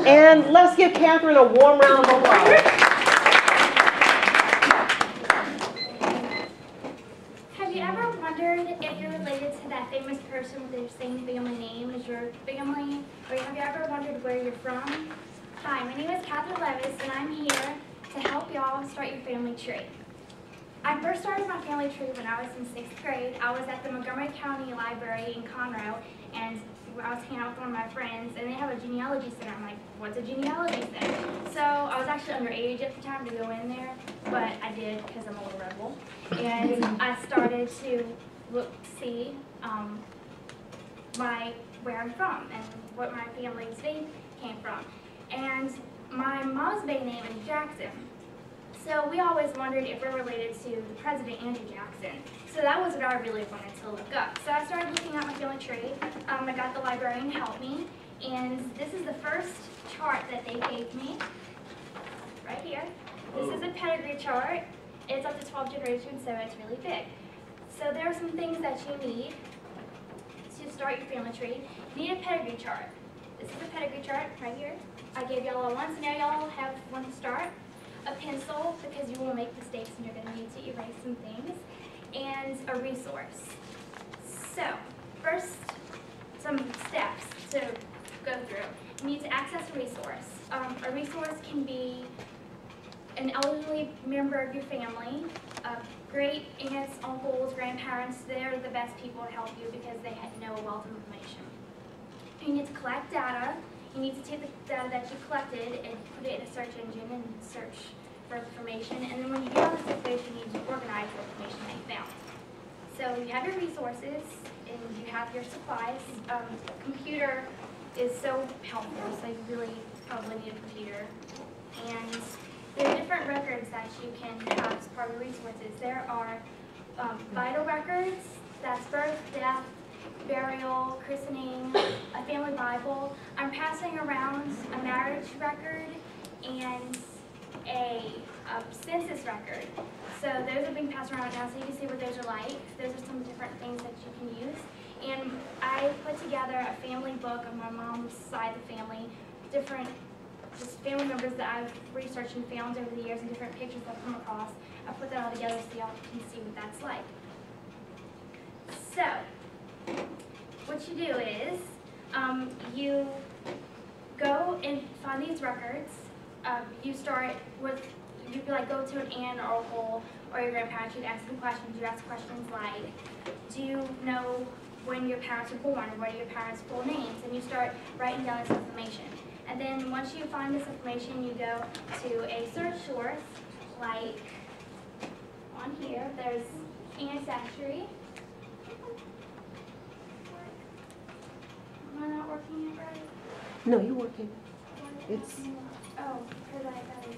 And let's give Katherine a warm round of applause. Have you ever wondered if you're related to that famous person with the same family name as your family? Or have you ever wondered where you're from? Hi, my name is Katherine Levis, and I'm here to help y'all start your family tree. I first started my family tree when I was in 6th grade. I was at the Montgomery County Library in Conroe, and I was hanging out with one of my friends, and they have a genealogy center. I'm like, what's a genealogy center? So I was actually underage at the time to go in there, but I did because I'm a little rebel. And I started to see where I'm from and what my family's name came from. And my mom's maiden name is Jackson. So we always wondered if we're related to the President Andrew Jackson. So that was what I really wanted to look up. So I started looking at my family tree. I got the librarian to help me. And this is the first chart that they gave me, right here. This is a pedigree chart. It's up to 12 generations, so it's really big. So there are some things that you need to start your family tree. You need a pedigree chart. This is a pedigree chart right here. I gave y'all one, so now y'all have one to start. A pencil, because you will make mistakes and you're going to need to erase some things. And a resource. So, first, some steps to go through. You need to access a resource. A resource can be an elderly member of your family, great aunts, uncles, grandparents. They're the best people to help you because they know a wealth of information. You need to collect data. You need to take the data that you collected and put it in a search engine and search for information. And then when you get all this information, you need to organize the information that you found. So you have your resources and you have your supplies. Computer is so helpful, so you really probably need a computer. And there are different records that you can have as part of your resources. There are vital records, that's birth, death, burial, christening, a family Bible. I'm passing around a marriage record and a census record. So those are being passed around now so you can see what those are like. Those are some different things that you can use. And I put together a family book on my mom's side of the family, different just family members that I've researched and found over the years and different pictures I've come across. I put that all together so y'all can see what that's like. So, what you do is, you go and find these records. You start with, you go to an aunt or uncle or your grandparents, you'd ask them questions. You ask questions like, do you know when your parents were born? What are your parents' full names? And you start writing down this information. And then once you find this information, you go to a search source, like on here, there's Ancestry. Am I not working it right? No, you're working. It's. Oh, because I got it.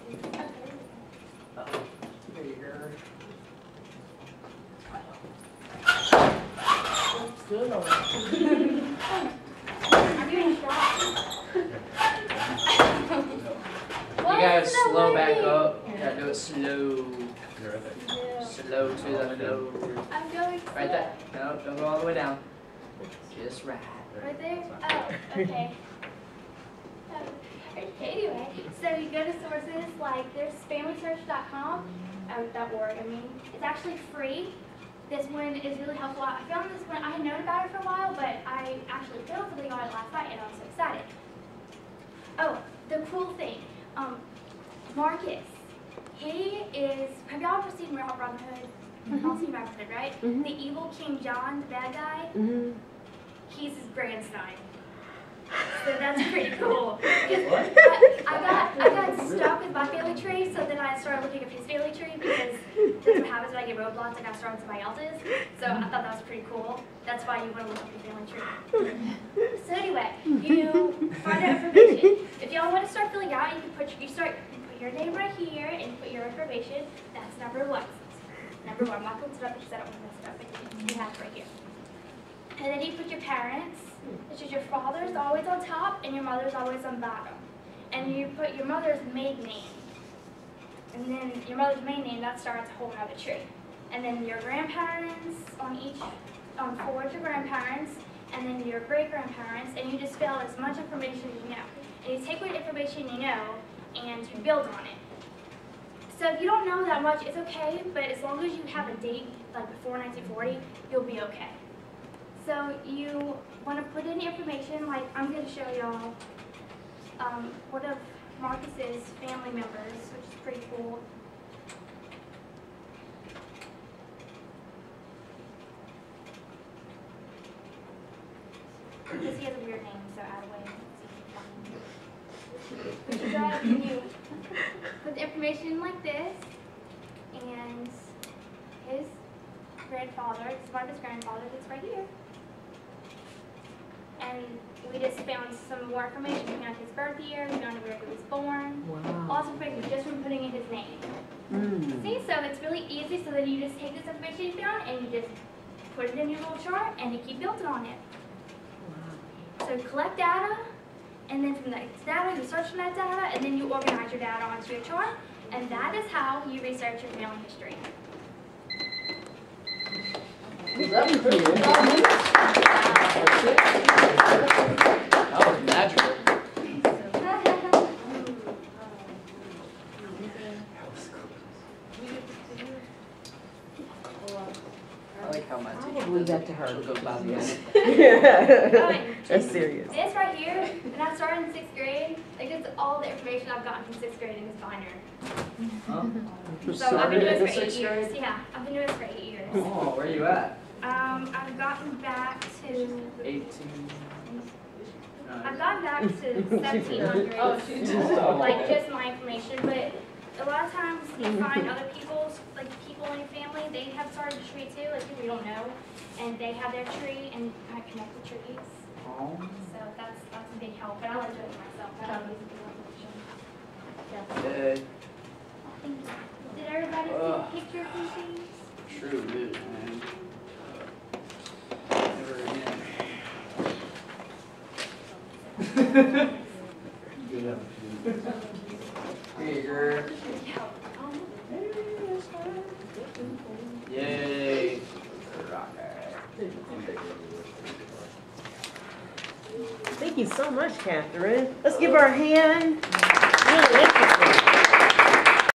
Okay. There you go. Good on I'm getting shot. You gotta slow back up. You gotta do it slow. Yeah. Slow to the flow. I'm going slow. Right there. No, don't go all the way down. Just right. Right there? Oh, okay. Anyway, so you go to sources like there's familysearch.com, .org. I mean, it's actually free. This one is really helpful. I found this one, I had known about it for a while, but I actually found something on it last night and I was so excited. Oh, the cool thing, Marcus, he is, have y'all ever seen Robin Hood? Y'all seen Robin Hood, right? The evil King John, the bad guy, he's his grandson. So that's pretty cool. I got stuck with my family tree, so then I started looking up his family tree because that's what happens when I get roadblocks. I got started with somebody else's. So I thought that was pretty cool. That's why you want to look up your family tree. So anyway, you find out information. If y'all want to start filling out, you can put your name right here and put your information. That's number one. Number one. I'm not going to put it up because I don't want to mess it up, but you have it right here. And then you put your parents, which is your father's always on top and your mother's always on bottom. And you put your mother's maiden name. And then your mother's maiden name, that starts a whole other tree. And then your grandparents on each, forward your grandparents. and then your great-grandparents, and you just fill out as much information as you know. And you take what information you know, and you build on it. So if you don't know that much, it's okay, but as long as you have a date, like before 1940, you'll be okay. So you want to put in information, like I'm going to show y'all one of Marcus's family members, which is pretty cool. Because he has a weird name, so add away. But you go ahead and you put the information like this, and his grandfather, it's Marcus' grandfather, that's right here. And we just found some more information. We found his birth year, we found where he was born. Wow. Lots of information just from putting in his name. See, so it's really easy, so then you just take this information you found and you just put it in your little chart and you keep building on it. So collect data, and then from that data, you search for that data, and then you organize your data onto your chart, and that is how you research your family history. That was pretty good. That was magical. I like how my teacher Leave that to her. she'll go by the end. That's serious. This right here, when I started in 6th grade, like it's all the information I've gotten from 6th grade in this binder. Huh? So I've been doing in this for 8 6th years. grade? Yeah, I've been doing this for 8 years. Oh, where you at? I've gotten back to 18. I've gotten back to 1700s. Oh. Like just my information, but a lot of times you find other people's, like people in your family, they have started a tree too, like people you don't know, and they have their tree and kind of connect the trees. Oh. So that's a big help, but I like doing it myself. I don't use the information. Yay. Thank you. Did everybody see pictures and things? True did, man. Never again. Here. Yay. Rocker. Thank you so much, Katherine. Let's give her a hand. Really interesting.